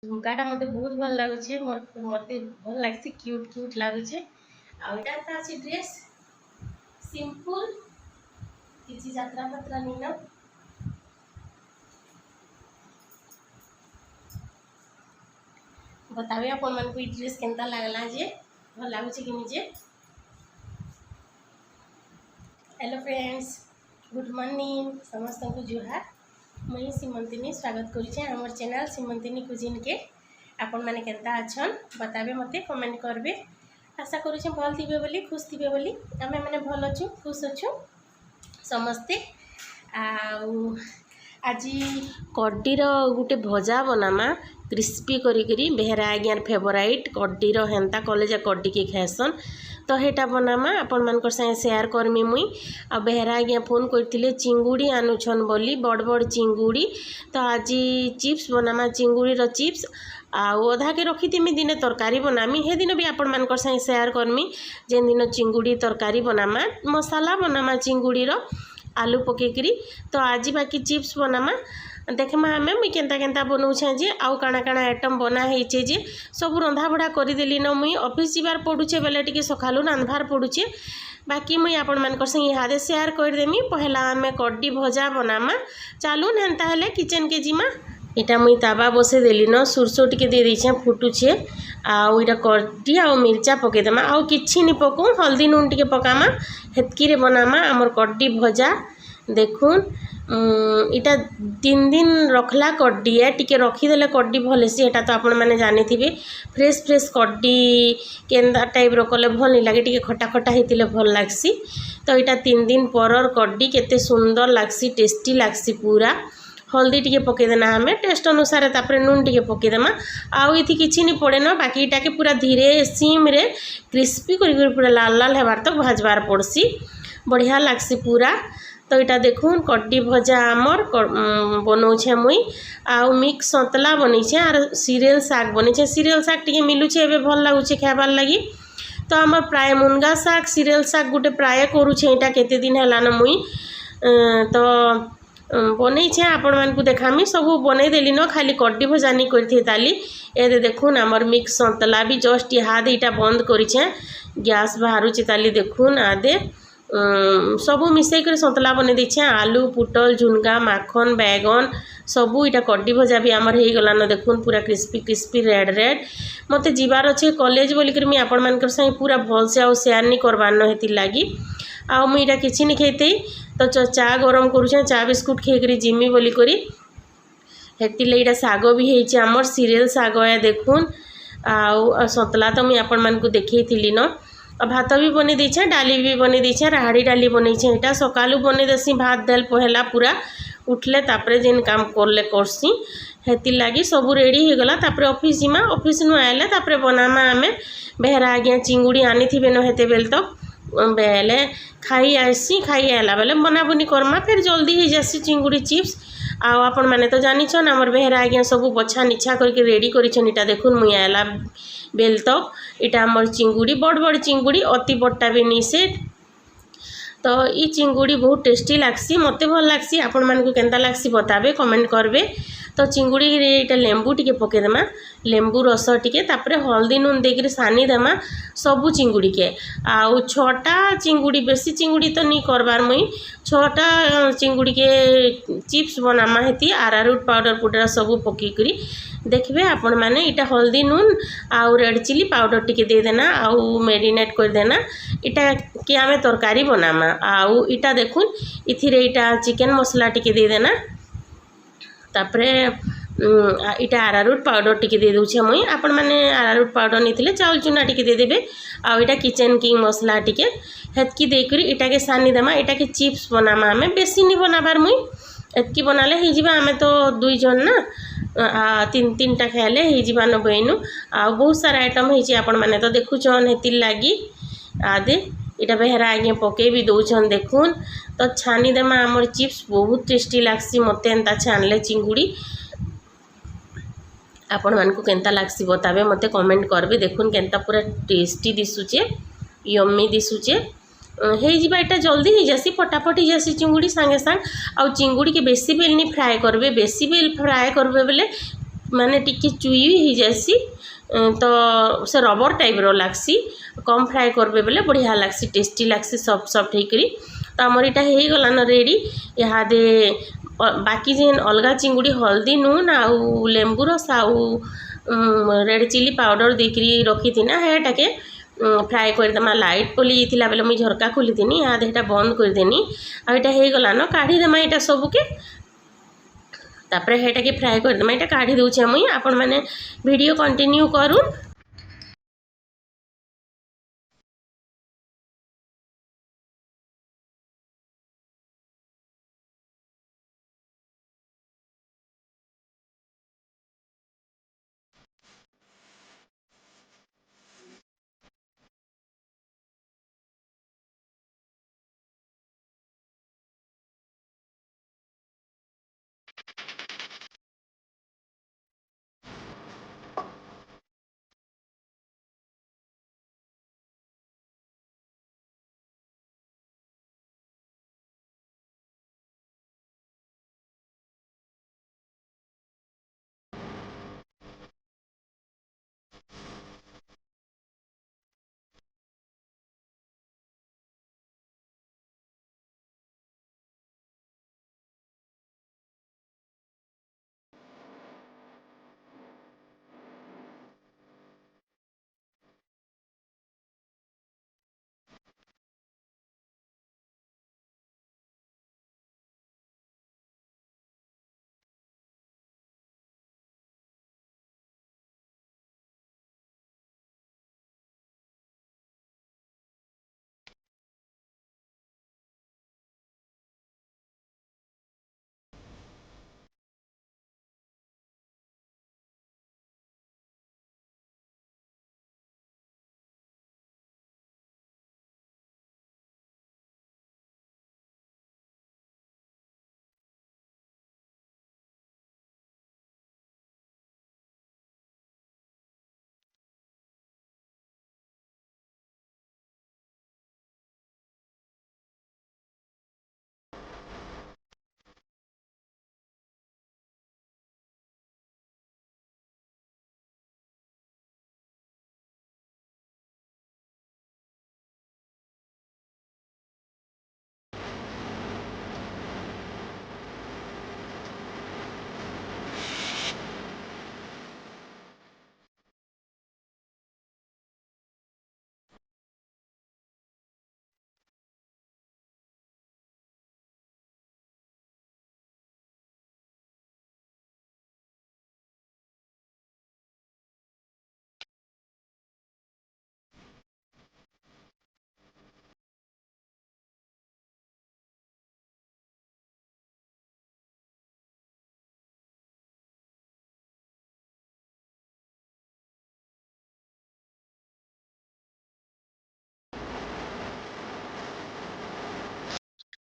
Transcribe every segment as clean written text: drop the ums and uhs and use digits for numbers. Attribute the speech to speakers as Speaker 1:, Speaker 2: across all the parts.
Speaker 1: झुमकाटा मते बहुत भल लागुचे मते भल लागसी क्यूट क्यूट लागुचे आ एटा ता अछि ड्रेस सिंपल किछि यात्रा पत्रा नीना बतावे अपन मन को ड्रेस केनता लागला जे भल लागुचे कि निजे। हेलो फ्रेंड्स गुड मॉर्निंग समस्त को जुहार मुई सीमंतिनी स्वागत करुचे हमर चैनल सीमंतिनी कुजिन के। आपण माने केनता अछन बताबे मते कमेंट करबे। आशा करुचे भल थिबे बोली खुश थिबे बोली आमे माने भल अछु खुश अछु समस्ते। आज कड्डीर गुटे भजा बनामा क्रिस्पी करी बेहरा आज्ञार फेवराइट कड्डीर हेन्ता कॉलेज कड्डी के खाएसन तो हेटा बनामा आपण मानकर संगे शेयर करमी मुई। आ बेहरा आज्ञा फोन करथिले चिंगुड़ी आनुछन बोली बड़ बड़ चिंगुड़ी तो आज चिप्स बनामा चिंगुड़ी रो चिप्स आधा के रखी थी दिने तरकारी बनामी हे दिन भी आपण मानकर संगे शेयर करमी जेन दिन चिंगुड़ी तरकारी बनामा मसाला बनामा चिंगुड़ी रो आलू पकेकरी तो आज बाकी चिप्स बनामा देखमा हमें मुई केनता केनता बनाऊछे जे आउ काना काना आइटम बना हेचे जे सब रंधा बढ़ा करदेली न मुई ऑफिस जीवार पड़ुचे बेले टिके सखालू रांधबार पड़ुचे बाकी मुई आपण मानकर संगे इहादे शेयर करदेमी। पहला हमें कड्डी भजा बनामा चालून हेन्ता हेले किचन के जिमा इटा मुई तावा बसे देली न सुरसो टिके दे देछे फुटुछे आउ इटा कड्डी आउ मिर्चा पकेदेमा आउ किछि नि पकू हल्दी नून टिके पकामा हेतकी रे बनामा हमर कड्डी भजा। देखून इटा 3 दिन रखला कड्डी है टिके रखीदेले कड्डी भलसी एटा तो आपण माने जानी थिबे फ्रेश फ्रेश कड्डी केंदा टाइप रो कले भल नि लागे टिके खटा खटा हेतिले भल लागसी तो इटा 3 दिन परर कड्डी केते सुंदर लागसी टेस्टी लागसी पूरा। हल्दी टिके पके देना हमें टेस्ट अनुसार तापर नून टिके पके देमा आउ इथि किछि नि पड़े न बाकी इटा के पूरा धीरे सीम रे क्रिस्पी करी पूरा लाल लाल हेबार तक भाजबार पड़सी बढ़िया लागसी पूरा। तो इटा देखून कड्डी भजा आमर बनौछे मुई आउ मिक्स सतला बनैछे आर सीरियल साग बनैछे सीरियल साग टिके मिलुछे एबे भल लागुछे खाबार लागि तो हमर प्राय मुनगा साग सीरियल साग गुटे प्राय करूछे इटा केते दिन हला न मुई तो बनैछे आपण मानकु देखामी सब बनै देली न खाली कड्डी भजा नि करथे ताली ए देखून हमर मिक्स सतला भी जस्ट इहादे इटा बंद करिछे गैस बाहरुचे ताली देखून आदे सबू मिसई कर सतला बने देछे आलू पुटल झुनगा माखन बैगन सबू इटा कड्डी भजा भी आमर हे गला न देखून पूरा क्रिस्पी क्रिस्पी रेड रेड मते जीवार अच्छे कॉलेज बोली कर मी आपण मानकर संगे पूरा भल से आउ शेयर नि करबार न हेति लागी आउ मुई इटा किछि नि खेते तो चा गरम करूछे चा बिस्कुट खेकरी जिमी बोली करी हेति ले इटा साग भी हेछि आमर सीरियल साग है देखून आउ सतला तो मुई आपण मानकु देखैथिली न भात भी बने देछे डाली भी बने देछे राहड़ी डाली बनैछे एटा सकालू बने देसी भात दाल पहला पूरा उठले तापरे जेन काम करले करसी हेति लागी सब रेडी हो गला तापरे ऑफिस जिमा ऑफिस नु आइले तापरे बनामा हमें बेहरा आज्ञा चिंगुड़ी आनी थिबे न हेते बेल तो बेले खाई आसी खाई आला बेले बना बनी करमा फिर जल्दी हो जासी चिंगुड़ी चिप्स आउ आपण माने तो जानी छन हमर बेहरा आज्ञा सब बछा निछा करके रेडी करिछन इटा देखुन मुई आला बेल तो इटा हमर चिंगुड़ी बड़ बड़ चिंगुड़ी अति बट्टा भी नहीं से तो ई चिंगुड़ी बहुत टेस्टी लागसी मते भल लागसी आपण मानकु केनता लागसी बताबे कमेंट करबे। तो चिंगुड़ी रे इटा लेंबू टिके पके देमा लेंबू रस टिके तापरे हल्दी नून देकरी सानी देमा सबू चिंगुड़ी के आउ 6टा चिंगुड़ी बेसी चिंगुड़ी तो नहीं करबार मुई 6टा चिंगुड़ी के चिप्स बनामा हेती आरारूट पाउडर पुडरा सबू पकी करी देखबे आपण माने इटा हल्दी नून आउ रेड चिली पाउडर टिके दे देना आउ मेरिनेट कर देना इटा के आमे तरकारी बनामा आउ इटा देखुन इथिरे इटा चिकन मसला टिके दे देना तापरे इटा आरारूट पाउडर टिके दे दूछे मुई आपण माने आरारूट पाउडर निथिले चाउल चूना टिके दे देबे आउ इटा किचन किंग मसला टिके हेतकी देकरी इटा के सानी देमा इटा के चिप्स बनामा हमें बेसी नि बनाबार मुई एतकी बनाले हे जिबा हमें तो 2 जन ना 3-3टा खाइले हे जिबा न बइनु आ बहुत सारा आइटम हे छि आपण माने तो देखुछन हेति लागी आदे इटा बेहरा आगे पके भी दौछन देखून तो छानी देमा हमर चिप्स बहुत टेस्टी लागसी मते एंता छानले चिंगुड़ी आपण मानकु केनता लागसी बताबे मते कमेंट करबे। देखून केनता पूरा टेस्टी दिसुचे यम्मी दिसुचे हे जिबा एटा जल्दी हो जासी फटाफट हो जासी चिंगुड़ी सांगे सांग आउ चिंगुड़ी के बेसी बेल नहीं फ्राए करबे बेसी बेल फ्राए करबे बेले माने टिके चुई ही जासी तो से रबर टाइप रो लागसी कम फ्राए करबे बेले बढ़िया लागसी टेस्टी लागसी सॉफ्ट सॉफ्ट हेकरी तो आमर इटा हो गला न रेडी इहादे बाकी जेन अलगा चिंगुड़ी हल्दी नून आउ लेंबू रस आउ रेड चिली पाउडर देकरी रखी थी ना हेटाके फ्राए करदेमा लाइट पली जाइला बेले मुई झरका खोली देनी इहादे हेटा बंद कर देनी आ इटा हो गला न काढ़ी देमा इटा सबके तापरे हेटाके फ्राए करदेमा इटा काढ़ी दउछे मुई आपण माने वीडियो कंटिन्यू करूँ।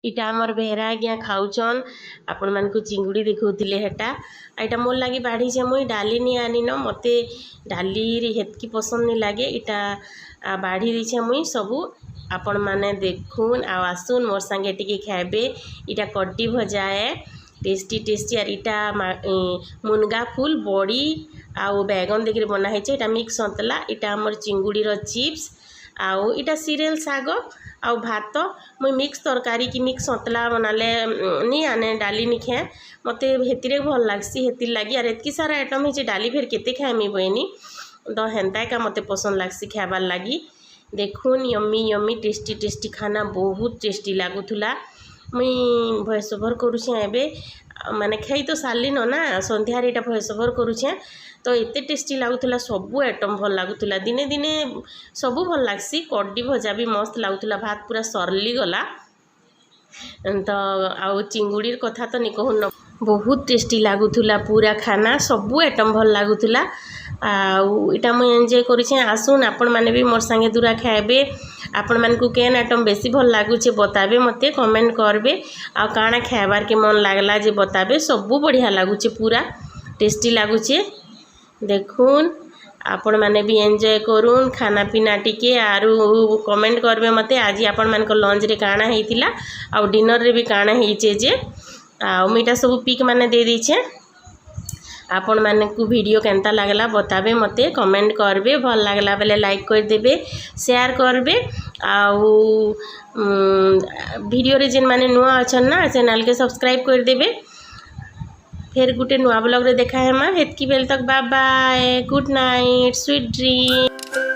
Speaker 1: इटा आमर बेहरा आज्ञा खाऊन आपण मान को चिंगुड़ी देखौतिले हेटा एटा मोर लगी बाढ़ी छे मुई डाली नहीं आनी न मते डाली हेतकी पसंद नहीं लगे इटा बाढ़ी दीछे मुई सबू आपण माने देखुन आ आसुन मोर संगे टिके खाबे इटा कड्डी भजा है टेस्टी टेस्टी और इटा मुनगा फूल बड़ी आउ बैगन देखिए बना है इटा मिक्स सतला इटा आमर चिंगुड़ी रो चिप्स आउ इटा सीरियल साग आउ भात मुई मिक्स तरकारी की मिक्स सतला बनाले नहीं आने डाली नहीं खाए मते हेतिरे भल लागसी हेतिर लगी और एतकी सारा आइटम है डाली फिर केते खाएमी बहनी तो हेन्ता का मते पसंद लागसी खाबार लगी देखुन यम्मी यम्मी टेस्टी टेस्टी खाना बहुत टेस्टी लागुला मुई भॉइस ओवर करुछे एबे माने खाई तो सारली न ना संध्यारे इटा भॉइस ओवर करुछे तो एते टेस्टी लागुला सबू आइटम भल लागुला दिने दिने सबू भल लागसी कड्डी भजा भी मस्त लागुला भात पूरा सरली गला तो आउ चिंगुड़ीर कथा तो नहीं कहून बहुत टेस्टी लागुला पूरा खाना सबू आइटम भल लागुला आटा मुझे एंजॉय करुचे आसुन आपण मैंने भी मोर संगे दूरा खाएबे आपण मान को केन आइटम बेसी भल लगुचे बताबे मते कमेंट करबे आ काना खाइबार के मन लागला जे बताबे सबू बढ़िया लगुचे पूरा टेस्टी लगुचे देखुन आपण मैंने भी एंजॉय करूँ खाना पीना टिके आरु कमेंट करबे मते आज आपण मान को लंच रे काना हेतिला आ डिनर रे भी काना हेचे जे आ मीटा सब पिक माने दे दीछे आपण माने को वीडियो केनता लागला बताबे मते कमेंट करबे भल लागला बेले लाइक कर देबे शेयर करबे आउ वीडियो रे जिन माने नुआ अछन ना चैनल के सब्सक्राइब कर देबे फिर गुटे नुआ ब्लॉग रे देखा हेमा हेतकी बेल तक bye bye good night sweet dream.